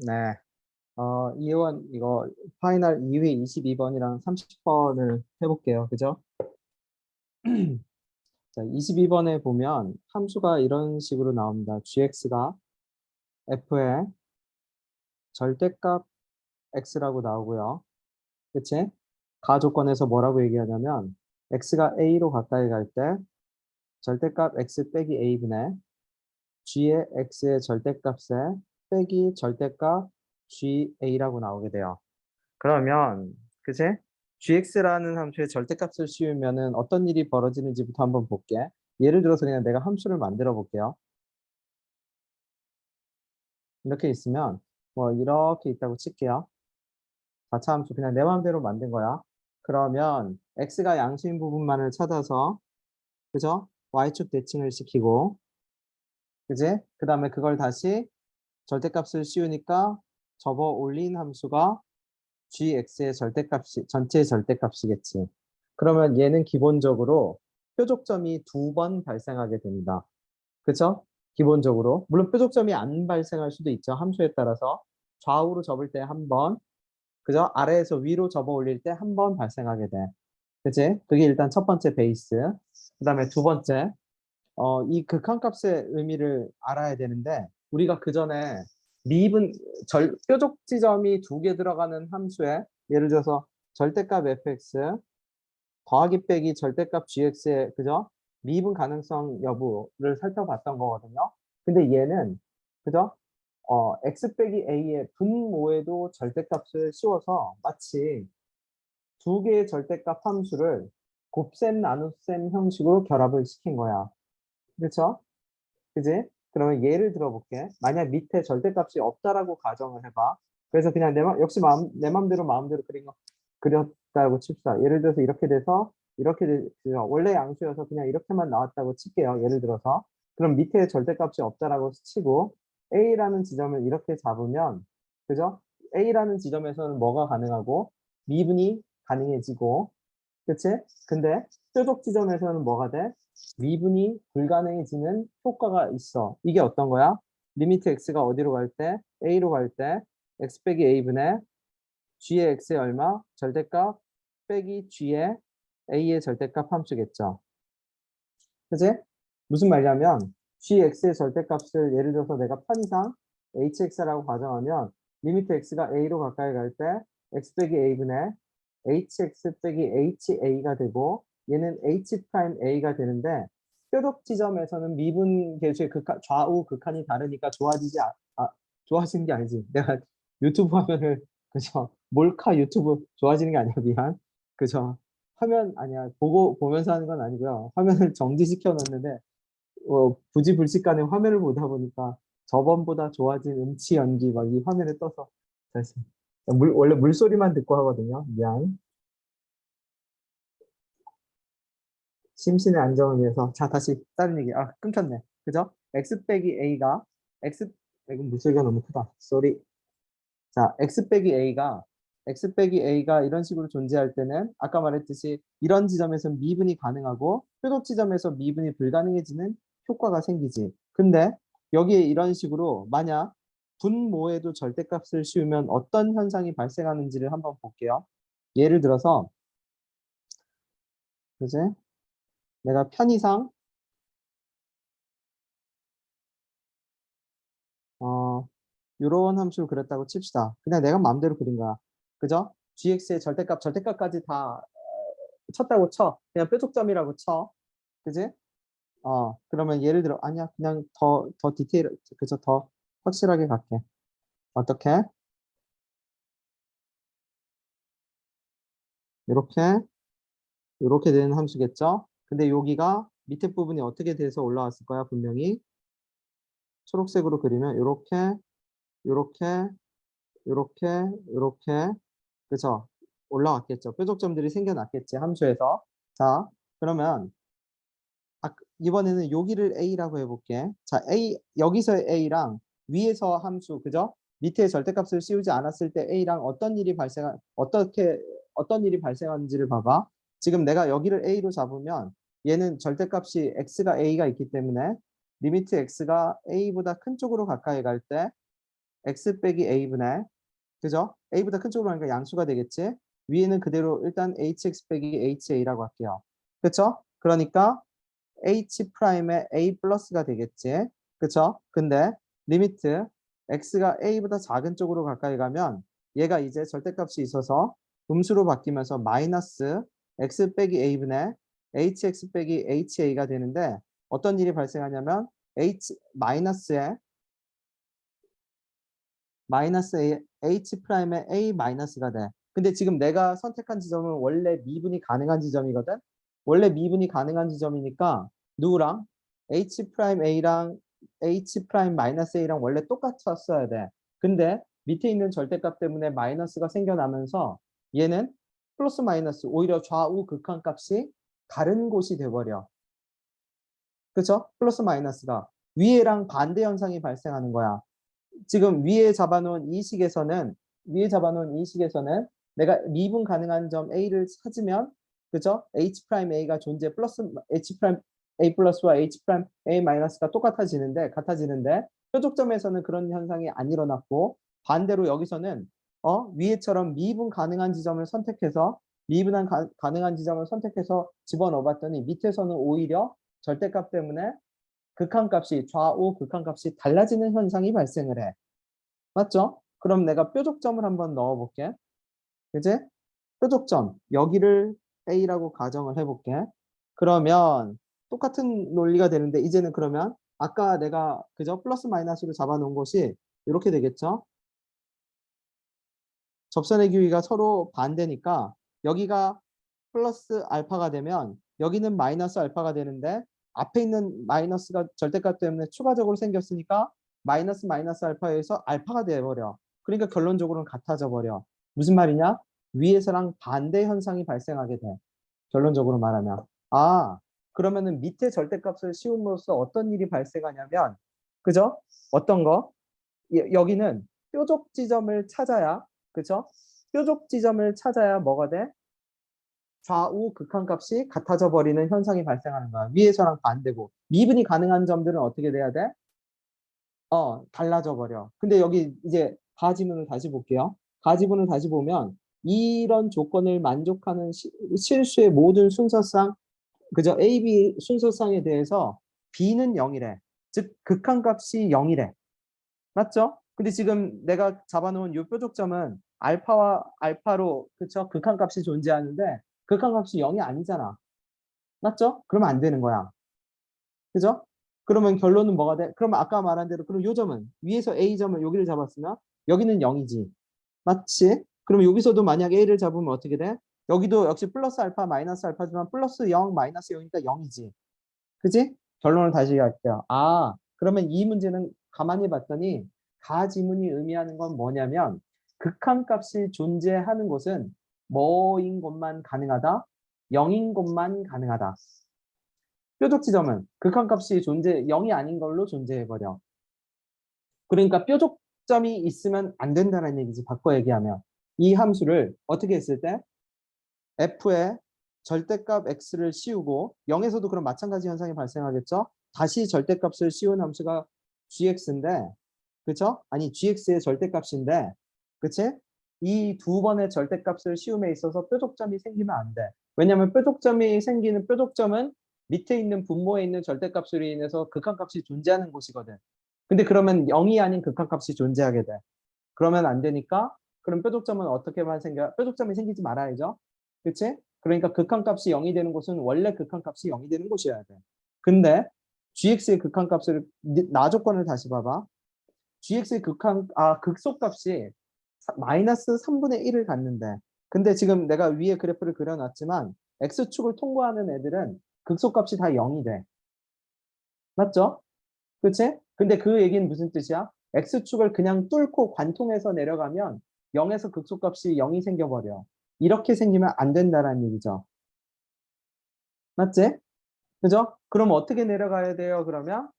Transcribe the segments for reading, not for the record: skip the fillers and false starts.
네. 이원, 이거, 파이널 2회 22번이랑 30번을 해볼게요. 그죠? 자, 22번에 보면 함수가 이런 식으로 나옵니다. gx가 f의 절대값 x라고 나오고요. 그치? 가조건에서 뭐라고 얘기하냐면, x가 a로 가까이 갈 때, 절대값 x 빼기 a분의 g의 x의 절대값에 빼기 절대값 ga라고 나오게 돼요. 그러면 그치? gx라는 함수의 절대값을 씌우면은 어떤 일이 벌어지는지부터 한번 볼게. 예를 들어서 그냥 내가 함수를 만들어 볼게요. 이렇게 있으면 뭐 이렇게 있다고 칠게요. 4차 함수 그냥 내 마음대로 만든 거야. 그러면 x가 양수인 부분만을 찾아서 그죠? y축 대칭을 시키고 그지? 그 다음에 그걸 다시 절대값을 씌우니까 접어 올린 함수가 gx의 절대값이 전체의 절대값이겠지. 그러면 얘는 기본적으로 표적점이 2번 발생하게 됩니다. 그쵸? 기본적으로. 물론 표적점이 안 발생할 수도 있죠. 함수에 따라서. 좌우로 접을 때 한 번, 그죠? 아래에서 위로 접어 올릴 때 한 번 발생하게 돼. 그치? 그게 일단 첫 번째 베이스. 그 다음에 두 번째, 이 극한값의 의미를 알아야 되는데, 우리가 그 전에 미분, 뾰족 지점이 2개 들어가는 함수에, 예를 들어서 절대값 fx, 더하기 빼기 절대값 gx의 그죠? 미분 가능성 여부를 살펴봤던 거거든요. 근데 얘는 그죠? x 빼기 a의 분모에도 절대값을 씌워서 마치 2개의 절대값 함수를 곱셈 나눗셈 형식으로 결합을 시킨 거야. 그렇죠? 그지? 그러면 예를 들어볼게. 만약 밑에 절대값이 없다라고 가정을 해봐. 그래서 그냥 역시 내 마음대로 그렸다고 칩시다. 예를 들어서 이렇게 돼서, 원래 양수여서 그냥 이렇게만 나왔다고 칠게요. 예를 들어서. 그럼 밑에 절대값이 없다라고 치고, A라는 지점을 이렇게 잡으면, 그죠? A라는 지점에서는 뭐가 가능하고, 미분이 가능해지고, 그치? 근데 뾰족 지점에서는 뭐가 돼? 미분이 불가능해지는 효과가 있어. 이게 어떤 거야? 리미트 x가 어디로 갈 때? a로 갈 때 x 빼기 a분의 g의 x의 얼마? 절대값 빼기 g의 a의 절대값 함수겠죠. 그치? 무슨 말이냐면 gx의 절대값을 예를 들어서 내가 편의상 hx라고 가정하면 리미트 x가 a로 가까이 갈 때 x 빼기 a분의 hx 빼기 ha가 되고 얘는 h 프라임 a가 되는데 뾰족 지점에서는 미분 계수의 좌우 극한이 다르니까 좋아지는 게 아니지. 내가 유튜브 화면을 그죠? 몰카 유튜브 좋아지는 게 아니야. 미안. 그죠? 화면 아니야. 보면서 하는 건 아니고요. 화면을 정지시켜 놓는데 부지불식간에 화면을 보다 보니까 저번보다 좋아진 음치 연기 막 이 화면에 떠서 다시 원래 물소리만 듣고 하거든요. 미안. 심신의 안정을 위해서. 자, 다시 다른 얘기. 끊겼네. 그죠? x 빼기 a가 x 이건 물소리가 너무 크다. 쏘리. 자, x 빼기 a가 이런 식으로 존재할 때는 아까 말했듯이 이런 지점에서 미분이 가능하고 표적 지점에서 미분이 불가능해지는 효과가 생기지. 근데 여기에 이런 식으로 만약 분모에도 절대값을 씌우면 어떤 현상이 발생하는지를 한번 볼게요. 예를 들어서 그지? 내가 편의상 어 요런 함수를 그렸다고 칩시다. 그냥 내가 마음대로 그린 거야. 그죠? gx의 절대값까지 다 쳤다고 쳐. 그냥 뾰족점이라고 쳐. 그지? 그러면 예를 들어, 아니야, 그냥 더 디테일, 그죠? 더 확실하게 갈게. 어떻게? 이렇게, 이렇게 되는 함수겠죠? 근데 여기가 밑에 부분이 어떻게 돼서 올라왔을 거야, 분명히. 초록색으로 그리면 이렇게, 이렇게, 이렇게, 이렇게, 그죠? 올라왔겠죠. 뾰족점들이 생겨났겠지, 함수에서. 자, 그러면 이번에는 여기를 A라고 해볼게. 자, 여기서의 A랑 위에서 함수, 그죠? 밑에 절대값을 씌우지 않았을 때 A랑 어떤 일이 발생하는지를 봐봐. 지금 내가 여기를 A로 잡으면 얘는 절대값이 X가 A가 있기 때문에 리미트 X가 A보다 큰 쪽으로 가까이 갈 때 x 빼기 a분의 그죠? a보다 큰 쪽으로 하니까 양수가 되겠지? 위에는 그대로 일단 hx 빼기 ha라고 할게요. 그쵸? 그러니까 h 프라임의 a 플러스가 되겠지? 그쵸? 근데 리미트 x가 a보다 작은 쪽으로 가까이 가면 얘가 이제 절대값이 있어서 음수로 바뀌면서 마이너스 x 빼기 a분의 hx 빼기 ha가 되는데 어떤 일이 발생하냐면 마이너스 h 프라임의 a 마이너스가 돼. 근데 지금 내가 선택한 지점은 원래 미분이 가능한 지점이거든. 원래 미분이 가능한 지점이니까 누구랑 h 프라임 a랑 h 프라임 마이너스 a랑 원래 똑같았어야 돼. 근데 밑에 있는 절대값 때문에 마이너스가 생겨나면서 얘는 플러스 마이너스 오히려 좌우 극한값이 다른 곳이 돼버려. 그쵸? 플러스 마이너스가 위에랑 반대 현상이 발생하는 거야. 지금 위에 잡아놓은 이 식에서는 내가 미분 가능한 점 A를 찾으면 그죠? H 프라임 A가 존재 플러스 H 프라임 A 플러스와 H 프라임 A 마이너스가 같아지는데 표적점에서는 그런 현상이 안 일어났고 반대로 여기서는 위에처럼 미분 가능한 지점을 선택해서 가능한 지점을 선택해서 집어넣어봤더니 밑에서는 오히려 절대값 때문에 극한값이 좌우 극한값이 달라지는 현상이 발생을 해. 맞죠? 그럼 내가 뾰족점을 한번 넣어볼게. 그지? 뾰족점 여기를 A라고 가정을 해볼게. 그러면 똑같은 논리가 되는데 이제는 그러면 아까 내가 그죠? 플러스 마이너스로 잡아놓은 것이 이렇게 되겠죠? 접선의 기울기가 서로 반대니까 여기가 플러스 알파가 되면 여기는 마이너스 알파가 되는데 앞에 있는 마이너스가 절대값 때문에 추가적으로 생겼으니까 마이너스 마이너스 알파에서 알파가 돼버려. 그러니까 결론적으로는 같아져 버려. 무슨 말이냐? 위에서랑 반대 현상이 발생하게 돼. 결론적으로 말하면. 그러면은 밑에 절대값을 씌움으로써 어떤 일이 발생하냐면 그죠? 어떤 거? 여기는 뾰족 지점을 찾아야 그죠? 뾰족 지점을 찾아야 뭐가 돼? 좌우 극한값이 같아져 버리는 현상이 발생하는 거야. 위에서랑 반대고. 미분이 가능한 점들은 어떻게 돼야 돼? 달라져 버려. 근데 여기 이제 가지문을 다시 볼게요. 가지문을 다시 보면 이런 조건을 만족하는 실수의 모든 순서상 그저 A, B 순서상에 대해서 B는 0이래. 즉 극한값이 0이래. 맞죠? 근데 지금 내가 잡아놓은 이 뾰족점은 알파와 알파로 그쵸? 극한값이 존재하는데 극한값이 0이 아니잖아. 맞죠? 그러면 안 되는 거야. 그죠? 그러면 결론은 뭐가 돼? 그러면 아까 말한 대로 그럼 요 점은 위에서 A점을 여기를 잡았으면 여기는 0이지. 맞지? 그러면 여기서도 만약 A를 잡으면 어떻게 돼? 여기도 역시 플러스 알파 마이너스 알파지만 플러스 0 마이너스 0이니까 0이지. 그지? 결론을 다시 할게요. 그러면 이 문제는 가만히 봤더니 가지문이 의미하는 건 뭐냐면 극한값이 존재하는 곳은 뭐인 것만 가능하다? 0인 것만 가능하다. 뾰족 지점은 극한값이 0이 아닌 걸로 존재해버려. 그러니까 뾰족점이 있으면 안 된다는 얘기지. 바꿔 얘기하면. 이 함수를 어떻게 했을 때 f에 절대값 x를 씌우고 0에서도 그럼 마찬가지 현상이 발생하겠죠. 다시 절대값을 씌운 함수가 gx인데 그쵸? 아니 gx의 절대값인데 그치? 이 두 번의 절대값을 씌움에 있어서 뾰족점이 생기면 안 돼. 왜냐하면 뾰족점이 생기는 뾰족점은 밑에 있는 분모에 있는 절대값으로 인해서 극한값이 존재하는 곳이거든. 근데 그러면 0이 아닌 극한값이 존재하게 돼. 그러면 안 되니까 그럼 뾰족점은 어떻게만 생겨? 뾰족점이 생기지 말아야죠. 그치? 그러니까 극한값이 0이 되는 곳은 원래 극한값이 0이 되는 곳이어야 돼. 근데 gx의 극한값을 나조건을 다시 봐봐. gx의 극소값이 마이너스 3분의 1을 갖는데 근데 지금 내가 위에 그래프를 그려놨지만 x축을 통과하는 애들은 극소값이 다 0이 돼. 맞죠? 그치? 근데 그 얘기는 무슨 뜻이야? x축을 그냥 뚫고 관통해서 내려가면 0에서 극소값이 0이 생겨버려. 이렇게 생기면 안 된다는 얘기죠. 맞지? 그죠? 그럼 어떻게 내려가야 돼요? 그러면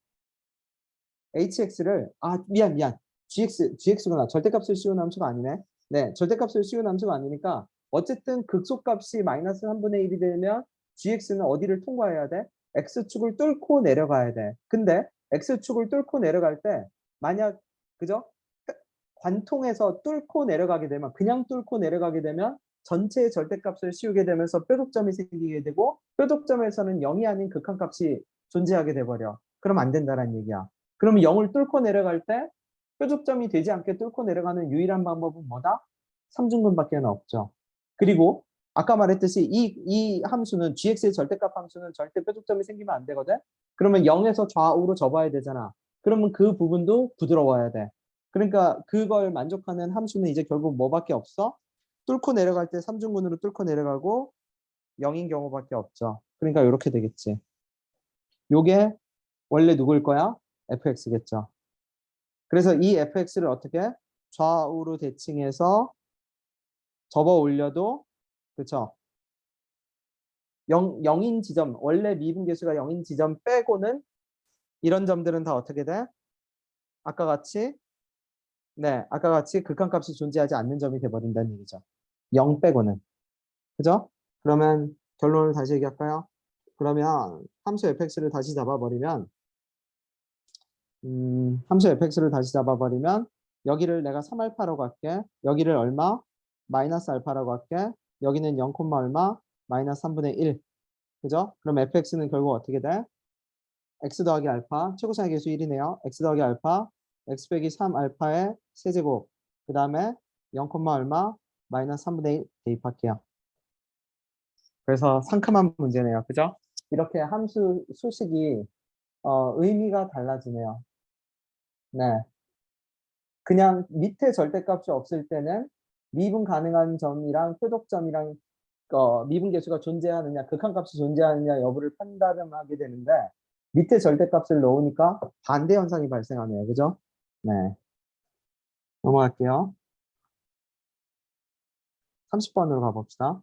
hx를 미안 gx구나. 절대값을 씌운 함수가 아니네. 네, 절대값을 씌운 함수가 아니니까 어쨌든 극소값이 마이너스 3분의 1이 되면 gx는 어디를 통과해야 돼? x축을 뚫고 내려가야 돼. 근데 x축을 뚫고 내려갈 때 만약 그죠? 관통해서 뚫고 내려가게 되면 그냥 뚫고 내려가게 되면 전체의 절대값을 씌우게 되면서 뾰족점이 생기게 되고 뾰족점에서는 0이 아닌 극한값이 존재하게 돼버려. 그럼 안 된다는 얘기야. 그러면 0을 뚫고 내려갈 때 뾰족점이 되지 않게 뚫고 내려가는 유일한 방법은 뭐다? 삼중근밖에 없죠. 그리고 아까 말했듯이 이 함수는 gx의 절대값 함수는 절대 뾰족점이 생기면 안 되거든. 그러면 0에서 좌우로 접어야 되잖아. 그러면 그 부분도 부드러워야 돼. 그러니까 그걸 만족하는 함수는 이제 결국 뭐밖에 없어? 뚫고 내려갈 때 삼중근으로 뚫고 내려가고 0인 경우밖에 없죠. 그러니까 이렇게 되겠지. 요게 원래 누구일 거야? fx겠죠. 그래서 이 fx를 어떻게 좌우로 대칭해서 접어 올려도 그쵸? 0인 지점, 원래 미분계수가 0인 지점 빼고는 이런 점들은 다 어떻게 돼? 아까 같이 아까 같이 극한값이 존재하지 않는 점이 돼버린다는 얘기죠. 0 빼고는. 그죠? 그러면 결론을 다시 얘기할까요? 그러면 함수 fx를 다시 잡아버리면 함수 fx를 다시 잡아버리면 여기를 내가 3알파로 갈게. 여기를 얼마? 마이너스 알파라고 할게. 여기는 0, 얼마? 마이너스 3분의 1. 그죠? 그럼 fx는 결국 어떻게 돼? x 더하기 알파, 최고차의 계수 1이네요. x 더하기 알파, x 빼기 3 알파의 세제곱. 그 다음에 0, 얼마? 마이너스 3분의 1 대입할게요. 그래서 상큼한 문제네요. 그죠? 이렇게 함수 수식이 의미가 달라지네요. 네. 그냥 밑에 절대값이 없을 때는 미분 가능한 점이랑 표독점이랑 미분 계수가 존재하느냐, 극한값이 존재하느냐 여부를 판단하게 되는데 밑에 절대값을 넣으니까 반대 현상이 발생하네요. 그죠? 네. 넘어갈게요. 30번으로 가봅시다.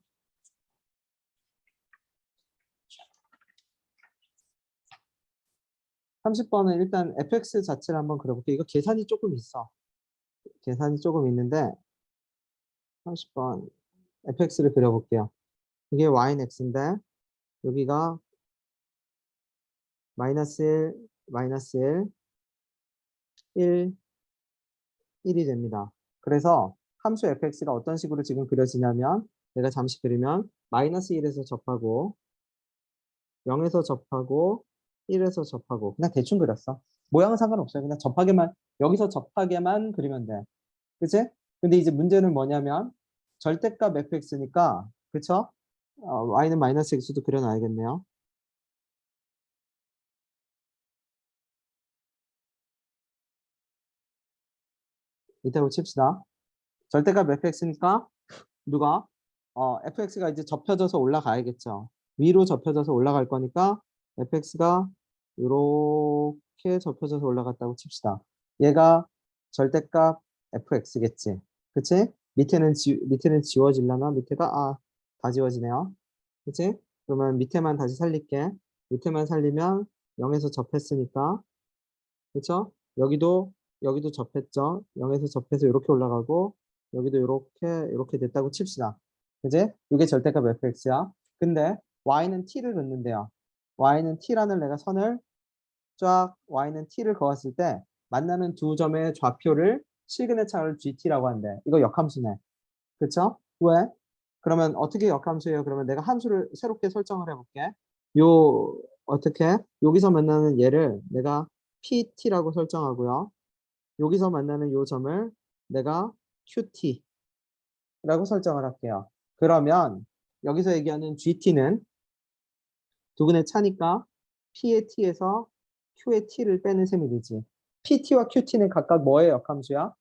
30번은 일단 fx 자체를 한번 그려볼게요. 이거 계산이 조금 있어. 계산이 조금 있는데 30번 fx를 그려볼게요. 이게 y는 x인데 여기가 마이너스 1, 마이너스 1, 1이 됩니다. 그래서 함수 fx가 어떤 식으로 지금 그려지냐면 내가 잠시 그리면 마이너스 1에서 접하고 0에서 접하고 1에서 접하고 그냥 대충 그렸어. 모양은 상관없어요. 그냥 접하게만 여기서 접하게만 그리면 돼. 그치? 근데 이제 문제는 뭐냐면 절대값 fx니까 그쵸? y는 마이너스 x도 그려놔야겠네요. 이따로 칩시다. 절대값 fx니까 누가? fx가 이제 접혀져서 올라가야겠죠. 위로 접혀져서 올라갈 거니까 fx가 이렇게 접혀져서 올라갔다고 칩시다. 얘가 절대값 fx겠지. 그치? 밑에는 지워질라나? 밑에가 다 지워지네요. 그치? 그러면 밑에만 다시 살릴게. 밑에만 살리면 0에서 접했으니까 그쵸? 여기도 접했죠. 0에서 접해서 이렇게 올라가고 여기도 이렇게 됐다고 칩시다. 그지? 이게 절대값 fx야. 근데 y는 t를 긋는데요. y는 t라는 내가 선을 쫙 y는 t를 그었을 때 만나는 두 점의 좌표를 실근의 차를 gt라고 한대. 이거 역함수네. 그쵸? 왜? 그러면 어떻게 역함수예요? 그러면 내가 함수를 새롭게 설정을 해볼게. 요 어떻게? 여기서 만나는 얘를 내가 pt라고 설정하고요. 여기서 만나는 요 점을 내가 qt라고 설정을 할게요. 그러면 여기서 얘기하는 gt는 두근의 차니까 p의 t에서 q의 t를 빼는 셈이 되지. pt와 qt는 각각 뭐의 역함수야?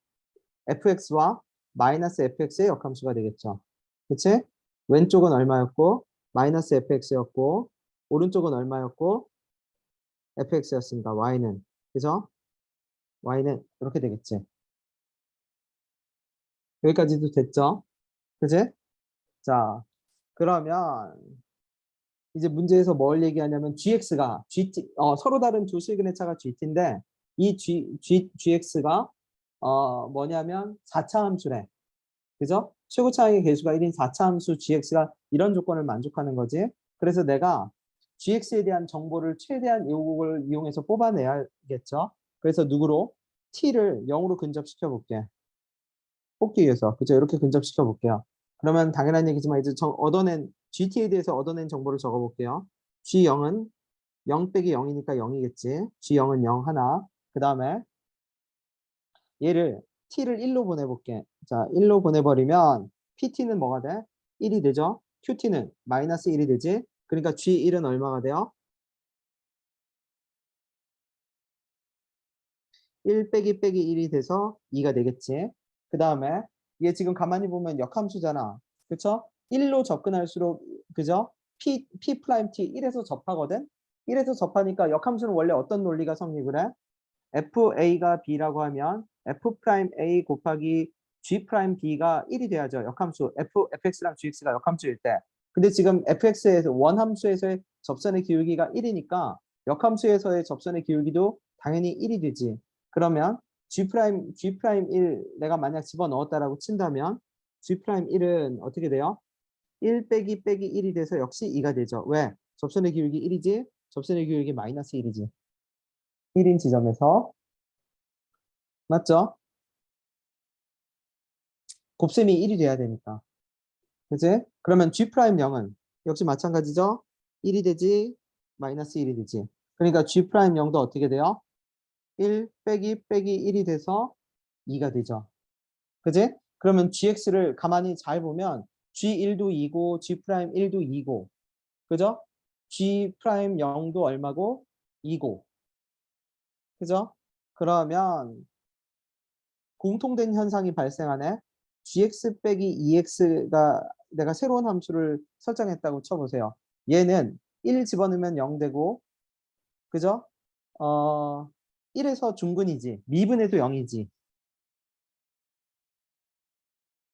fx와 마이너스 fx의 역함수가 되겠죠. 그치? 왼쪽은 얼마였고 마이너스 fx였고 오른쪽은 얼마였고 fx였습니다. y는. 그죠? y는 이렇게 되겠지. 여기까지도 됐죠? 그지? 자, 그러면 이제 문제에서 뭘 얘기하냐면 gx가 서로 다른 두 실근의 차가 gt인데 이 gx가 뭐냐면 4차 함수래. 그죠? 최고차의 계수가 1인 4차 함수 gx가 이런 조건을 만족하는 거지. 그래서 내가 gx에 대한 정보를 최대한 요걸 이용해서 뽑아내야겠죠. 그래서 누구로? t를 0으로 근접시켜 볼게. 뽑기 위해서. 그죠? 이렇게 근접시켜 볼게요. 그러면 당연한 얘기지만 이제 얻어낸 GT에 대해서 얻어낸 정보를 적어 볼게요. G0은 0 빼기 0이니까 0이겠지. G0은 0 하나. 그 다음에 얘를 t를 1로 보내볼게. 자, 1로 보내버리면 pt는 뭐가 돼? 1이 되죠? qt는 마이너스 1이 되지? 그러니까 G1은 얼마가 돼요? 1 빼기 빼기 1이 돼서 2가 되겠지. 그 다음에 얘 지금 가만히 보면 역함수잖아. 그쵸? 1로 접근할수록 그죠? P 프라임 T 1에서 접하거든? 1에서 접하니까 역함수는 원래 어떤 논리가 성립을 해? FA가 B라고 하면 F 프라임 A 곱하기 G 프라임 B가 1이 돼야죠. 역함수 FX랑 GX가 역함수일 때. 근데 지금 FX에서 원함수에서의 접선의 기울기가 1이니까 역함수에서의 접선의 기울기도 당연히 1이 되지. 그러면 G 프라임 1 내가 만약 집어넣었다라고 친다면 G 프라임 1은 어떻게 돼요? 1 빼기 빼기 1이 돼서 역시 2가 되죠. 왜? 접선의 기울기 1이지? 접선의 기울기 마이너스 1이지. 1인 지점에서 맞죠? 곱셈이 1이 돼야 되니까. 그지? 그러면 G 프라임 0은 역시 마찬가지죠? 1이 되지, 마이너스 1이 되지. 그러니까 G 프라임 0도 어떻게 돼요? 1 빼기 빼기 1이 돼서 2가 되죠. 그지? 그러면 GX를 가만히 잘 보면 G1도 2고 G 프라임 1도 2고 그죠? G 프라임 0도 얼마고? 2고 그죠? 그러면 공통된 현상이 발생하네. gx 빼기 2x가 내가 새로운 함수를 설정했다고 쳐보세요. 얘는 1 집어넣으면 0 되고, 그죠? 1에서 중근이지. 미분해도 0이지.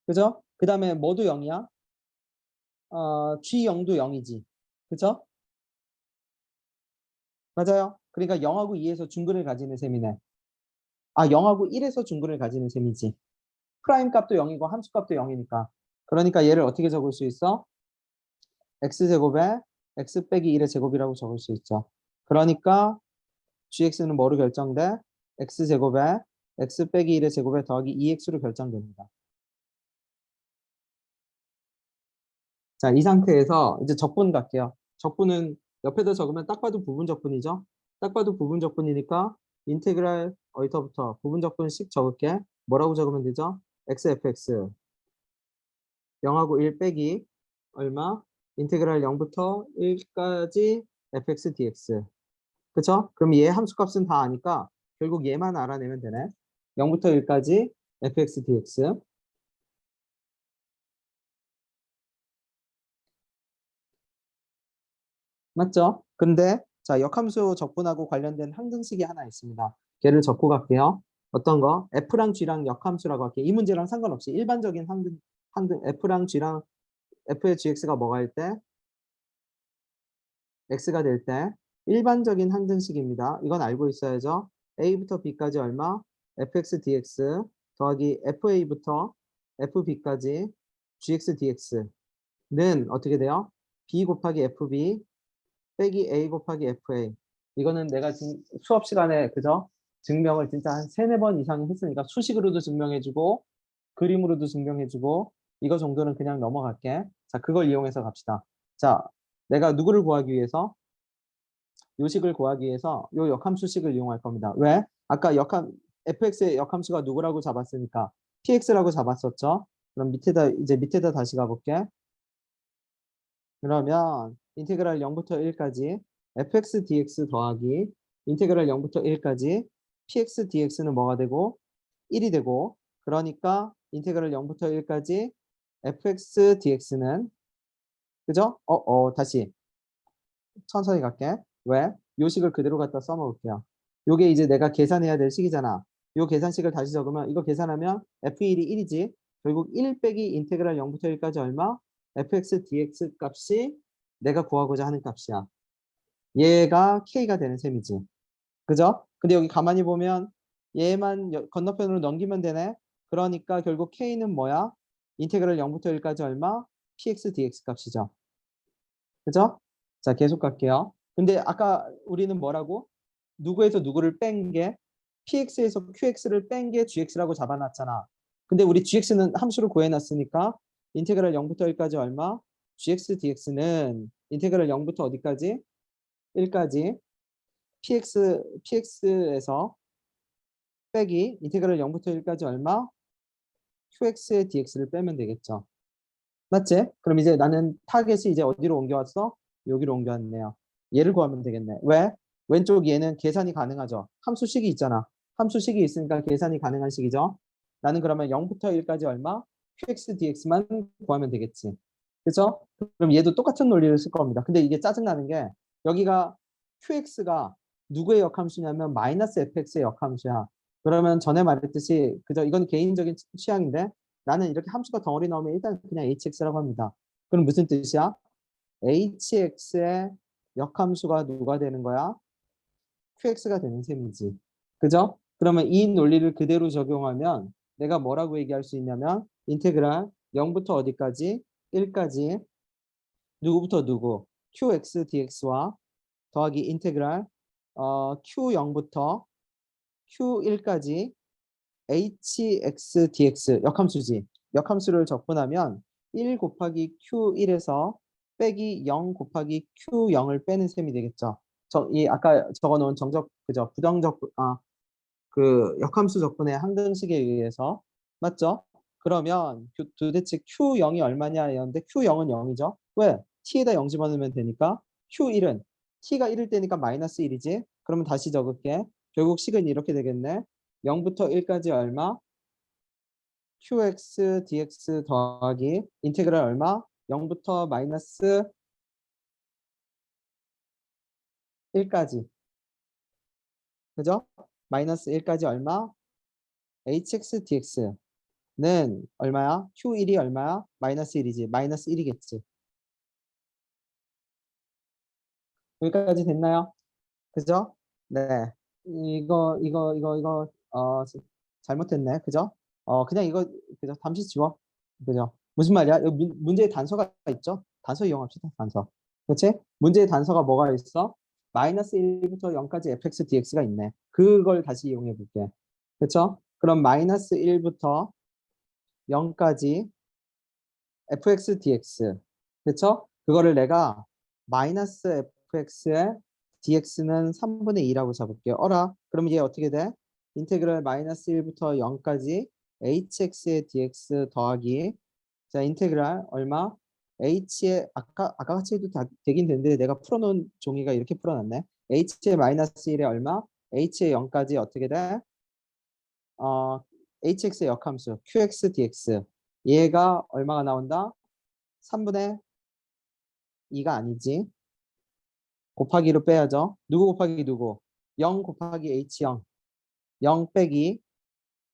그죠? 그 다음에 뭐도 0이야? g0도 0이지. 그죠? 맞아요. 그러니까 0하고 2에서 중근을 가지는 셈이네. 0하고 1에서 중근을 가지는 셈이지. 프라임 값도 0이고 함수 값도 0이니까. 그러니까 얘를 어떻게 적을 수 있어? x제곱에 x 빼기 1의 제곱이라고 적을 수 있죠. 그러니까 gx는 뭐로 결정돼? x제곱에 x 빼기 1의 제곱에 더하기 2x로 결정됩니다. 자, 이 상태에서 이제 적분 갈게요. 적분은 옆에다 적으면 딱 봐도 부분적분이죠. 딱 봐도 부분적분이니까 인테그랄 어디서부터 부분적분식 적을게. 뭐라고 적으면 되죠? xfx 0하고 1 빼기 얼마? 인테그랄 0부터 1까지 fx dx. 그쵸? 그럼 얘 함수값은 다 아니까 결국 얘만 알아내면 되네. 0부터 1까지 fx dx. 맞죠? 근데 자, 역함수 적분하고 관련된 항등식이 하나 있습니다. 걔를 적고 갈게요. 어떤 거? f랑 g랑 역함수라고 할게요. 이 문제랑 상관없이 일반적인 항등 f랑 g랑 f의 gx가 뭐가 할 때? x가 될 때 일반적인 항등식입니다. 이건 알고 있어야죠. a부터 b까지 얼마? fx dx 더하기 fa부터 fb까지 gx dx는 어떻게 돼요? b 곱하기 fb 빼기 a 곱하기 fa. 이거는 내가 지금 수업 시간에 그죠? 증명을 진짜 한 3-4번 이상 했으니까 수식으로도 증명해주고 그림으로도 증명해주고 이거 정도는 그냥 넘어갈게. 자, 그걸 이용해서 갑시다. 자, 내가 누구를 구하기 위해서? 요식을 구하기 위해서 요 역함수식을 이용할 겁니다. 왜? 아까 fx의 역함수가 누구라고 잡았으니까 px라고 잡았었죠. 그럼 밑에다 다시 가볼게. 그러면 인테그랄 0부터 1까지 fx dx 더하기 인테그랄 0부터 1까지 px dx는 뭐가 되고 1이 되고 그러니까 인테그랄 0부터 1까지 fx dx는 그죠? 다시 천천히 갈게. 왜? 요식을 그대로 갖다 써먹을게요. 요게 이제 내가 계산해야 될 식이잖아. 요 계산식을 다시 적으면 이거 계산하면 f1이 1이지. 결국 1 빼기 인테그랄 0부터 1까지 얼마? fx dx 값이 내가 구하고자 하는 값이야. 얘가 k가 되는 셈이지. 그죠? 근데 여기 가만히 보면 얘만 건너편으로 넘기면 되네. 그러니까 결국 k는 뭐야? 인테그랄 0부터 1까지 얼마? px dx 값이죠. 그죠? 자, 계속 갈게요. 근데 아까 우리는 뭐라고? 누구에서 누구를 뺀 게 px에서 qx를 뺀 게 gx라고 잡아놨잖아. 근데 우리 gx는 함수를 구해놨으니까 인테그랄 0부터 1까지 얼마? gx dx는 인테그랄 0부터 어디까지? 1까지 px에서 빼기 인테그랄 0부터 1까지 얼마? qx의 dx를 빼면 되겠죠. 맞지? 그럼 이제 나는 타겟이 이제 어디로 옮겨왔어? 여기로 옮겨왔네요. 얘를 구하면 되겠네. 왜? 왼쪽 얘는 계산이 가능하죠. 함수식이 있잖아. 함수식이 있으니까 계산이 가능한 식이죠. 나는 그러면 0부터 1까지 얼마? qx dx만 구하면 되겠지. 그죠? 그럼 얘도 똑같은 논리를 쓸 겁니다. 근데 이게 짜증나는 게 여기가 qx가 누구의 역함수냐면 마이너스 fx의 역함수야. 그러면 전에 말했듯이 그저 이건 개인적인 취향인데 나는 이렇게 함수가 덩어리 나오면 일단 그냥 hx라고 합니다. 그럼 무슨 뜻이야? hx의 역함수가 누가 되는 거야? qx가 되는 셈이지. 그죠? 그러면 이 논리를 그대로 적용하면 내가 뭐라고 얘기할 수 있냐면 인테그랄 0부터 어디까지? 1까지 누구부터 누구? qx dx와 더하기 인테그랄 q0부터 q1까지 hx dx 역함수지. 역함수를 적분하면 1 곱하기 q1에서 빼기 0 곱하기 q0을 빼는 셈이 되겠죠. 이 아까 적어놓은 정적 그죠? 부정적 그 역함수 적분의 항등식에 의해서 맞죠? 그러면 도대체 q0이 얼마냐 이었는데 q0은 0이죠. 왜? t에다 0 집어넣으면 되니까 q1은 t가 1일 때니까 마이너스 1이지. 그러면 다시 적을게. 결국 식은 이렇게 되겠네. 0부터 1까지 얼마? qx dx 더하기 인테그랄 얼마? 0부터 마이너스 1까지. 그죠? 마이너스 1까지 얼마? hx dx는 얼마야? q1이 얼마야? 마이너스 1이지. 마이너스 1이겠지. 여기까지 됐나요? 그죠? 네. 잘못했네. 그죠? 그냥 이거, 그죠? 잠시 지워. 그죠? 무슨 말이야? 여기 문제의 단서가 있죠? 단서 이용합시다. 단서. 그렇지? 문제의 단서가 뭐가 있어? 마이너스 1부터 0까지 fx dx가 있네. 그걸 다시 이용해 볼게. 그렇죠? 그럼 마이너스 1부터 0까지 fx dx. 그렇죠? 그거를 내가 마이너스 fx의 dx는 3분의 2라고 잡을게요. 그럼 이게 어떻게 돼? 인테그랄 마이너스 1부터 0까지 hx의 dx 더하기 자 인테그랄 얼마? h의 아까 같이 해도 되긴 되는데 내가 풀어놓은 종이가 이렇게 풀어놨네. h의 마이너스 1에 얼마? h의 0까지 어떻게 돼? hx의 역함수 qx dx 얘가 얼마가 나온다? 3분의 2가 아니지. 곱하기로 빼야죠. 누구 곱하기 누구? 0 곱하기 h0. 0 빼기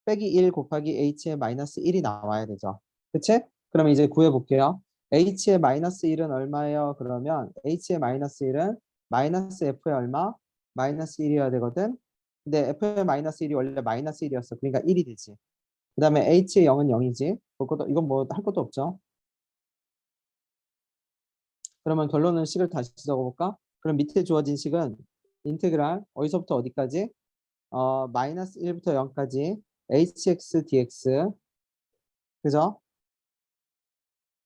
1 곱하기 h의 마이너스 1이 나와야 되죠. 그치? 그럼 이제 구해볼게요. h의 마이너스 1은 얼마예요? 그러면 h의 마이너스 1은 마이너스 f의 얼마? 마이너스 1이어야 되거든. 근데 f의 마이너스 1이 원래 마이너스 1이었어. 그러니까 1이 되지. 그 다음에 h의 0은 0이지. 이건 뭐 할 것도 없죠. 그러면 결론은 식을 다시 적어볼까? 그럼 밑에 주어진 식은 인테그랄 어디서부터 어디까지? 마이너스 1부터 0까지 hx dx 그죠?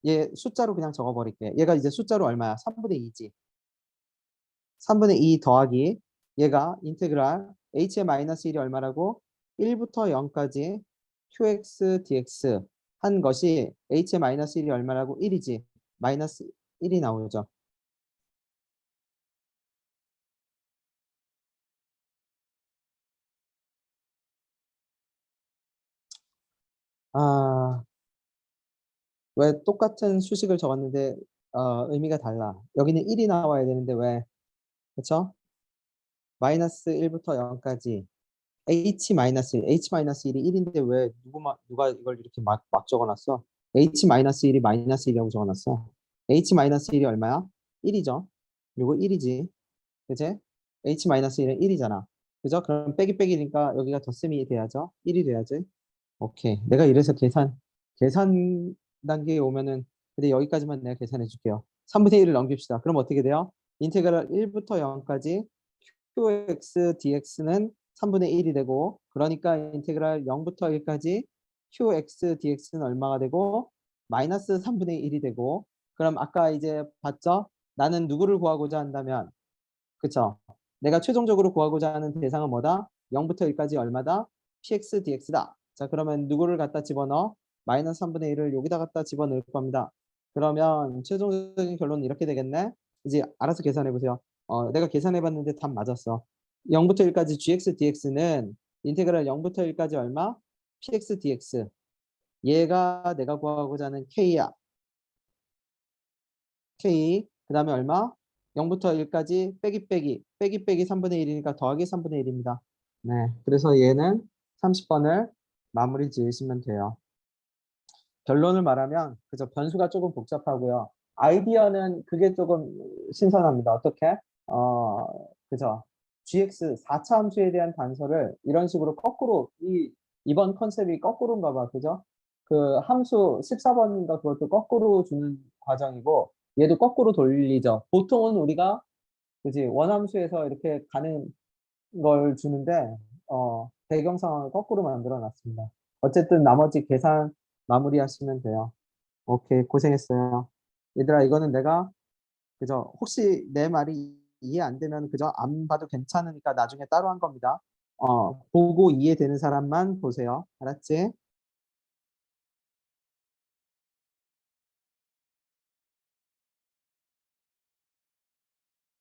얘 숫자로 그냥 적어버릴게. 얘가 이제 숫자로 얼마야? 3분의 2지. 3분의 2 더하기 얘가 인테그랄 h의 마이너스 1이 얼마라고? 1부터 0까지 qx dx 한 것이 h의 마이너스 1이 얼마라고? 1이지. 마이너스 1이 나오죠. 아, 왜 똑같은 수식을 적었는데 의미가 달라. 여기는 1이 나와야 되는데 왜? 그쵸? 마이너스 1부터 0까지 h-1이 1인데 왜 누가 이걸 이렇게 막 적어놨어? h-1이 마이너스 1이라고 적어놨어. h-1이 얼마야? 1이죠. 그리고 1이지. 그치? h-1은 1이잖아. 그죠? 그럼 빼기 빼기니까 여기가 덧셈이 돼야죠. 1이 돼야지. 오케이. 내가 이래서 계산 단계에 오면은, 근데 여기까지만 내가 계산해 줄게요. 3분의 1을 넘깁시다. 그럼 어떻게 돼요? 인테그랄 1부터 0까지 qx dx는 3분의 1이 되고, 그러니까 인테그랄 0부터 1까지 qx dx는 얼마가 되고 마이너스 3분의 1이 되고 그럼 아까 이제 봤죠? 나는 누구를 구하고자 한다면 그쵸? 내가 최종적으로 구하고자 하는 대상은 뭐다? 0부터 1까지 얼마다? px dx다. 자 그러면 누구를 갖다 집어넣어? 마이너스 3분의 1을 여기다 갖다 집어넣을 겁니다. 그러면 최종적인 결론은 이렇게 되겠네. 이제 알아서 계산해 보세요. 내가 계산해 봤는데 답 맞았어. 0부터 1까지 gx dx는 인테그랄 0부터 1까지 얼마? px dx. 얘가 내가 구하고자 하는 k야. k. 그 다음에 얼마? 0부터 1까지 빼기 3분의 1이니까 더하기 3분의 1입니다. 네, 그래서 얘는 30번을 마무리 지으시면 돼요. 결론을 말하면 그저 변수가 조금 복잡하고요. 아이디어는 그게 조금 신선합니다. 어떻게? 그죠? gx 4차 함수에 대한 단서를 이런 식으로 거꾸로 이번 컨셉이 거꾸로인가 봐. 그죠? 그 함수 14번인가 그것도 거꾸로 주는 과정이고 얘도 거꾸로 돌리죠. 보통은 우리가 그지 원함수에서 이렇게 가는 걸 주는데 배경 상황을 거꾸로 만들어 놨습니다. 어쨌든 나머지 계산 마무리하시면 돼요. 오케이, 고생했어요. 얘들아, 이거는 내가 그죠? 혹시 내 말이 이해 안 되면 그죠? 안 봐도 괜찮으니까 나중에 따로 한 겁니다. 보고 이해되는 사람만 보세요. 알았지?